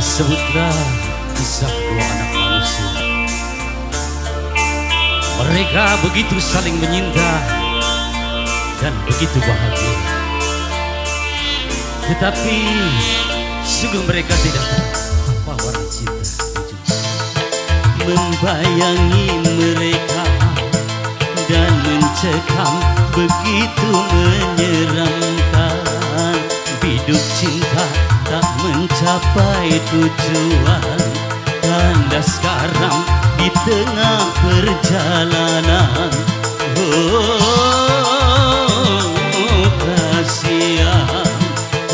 Sebutlah kisah dua anak manusia. Mereka begitu saling menyinta dan begitu bahagia. Tetapi sungguh mereka tidak tahu apa warna cinta. Membayangi mereka dan mencekam begitu menyeramkan. Hidup cinta tak mencapai tujuan, kandas karam di tengah perjalanan. Oh, kasihan,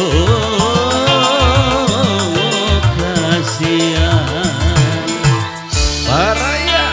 oh, kasihan. Baraya.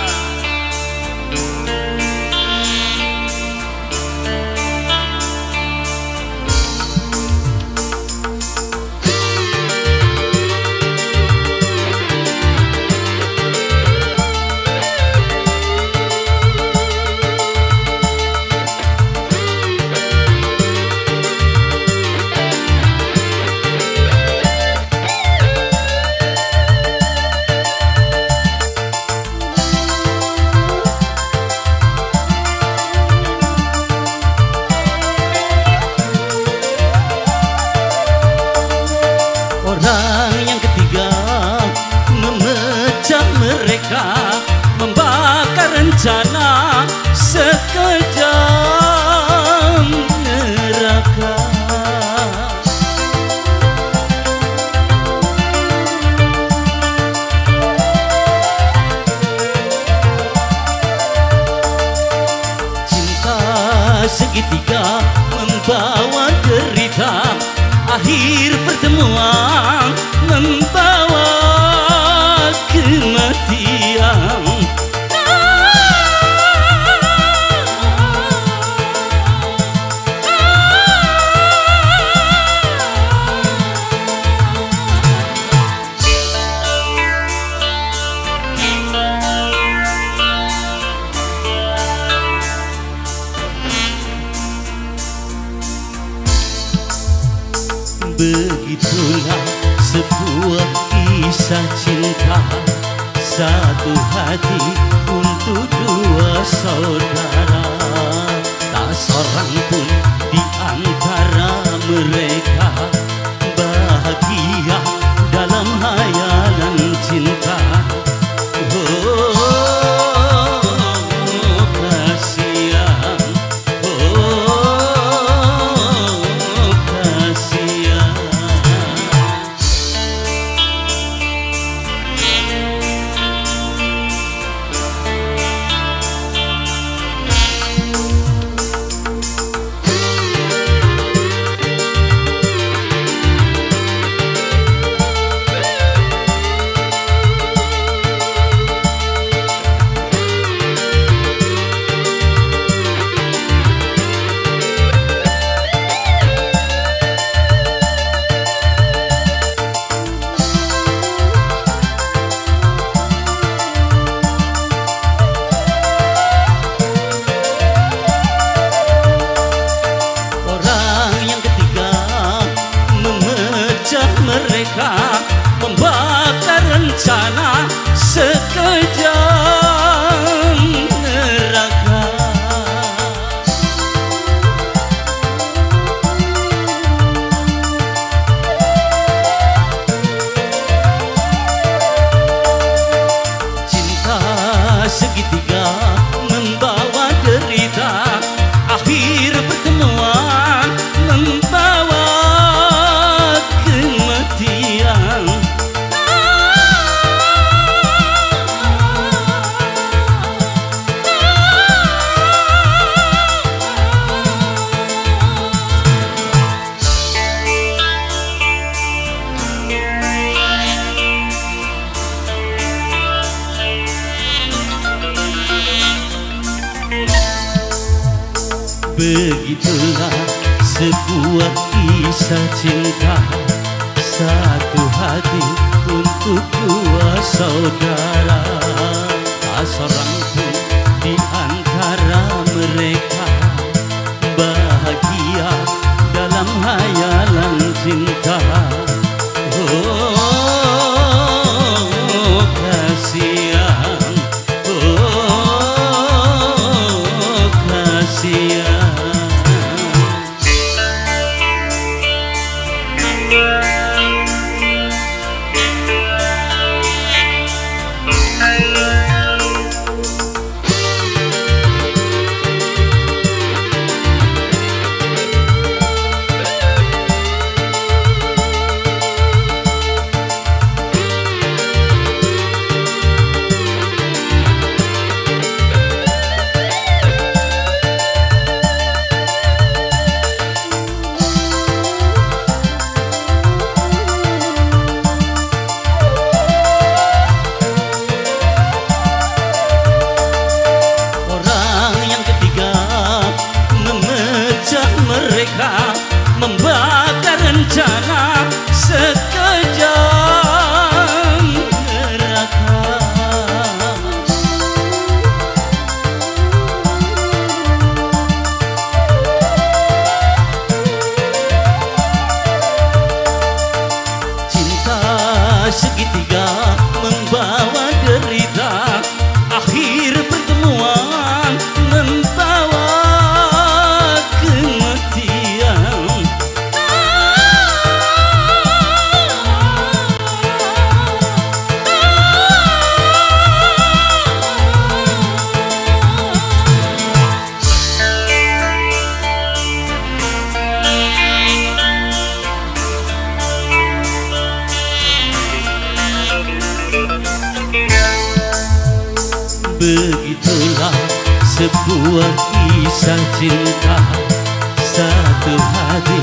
Orang yang ketiga memecah mereka, membakar rencana sekejam neraka. Cinta segitiga membawa derita, akhir pertemuan membawa kematian. Begitulah sebuah kisah cinta, satu hati untuk dua saudara. Tak seorang pun di antara mereka bahagia dalam hayalan cinta. Oh, kasihan, oh, kasihan. Mereka membakar rencana sekejam neraka. Cinta segitiga membawa derita, akhir pertemuan membawa kematian. Begitulah sebuah kisah cinta, satu hati untuk dua saudara. Tak seorang pun di antara mereka bahagia dalam hayalan cinta. Oh, Membakar rencana sekejam neraka. Cinta segitiga membawa derita, akhir pertemuan membawa kematian. Begitulah sebuah kisah cinta, satu hati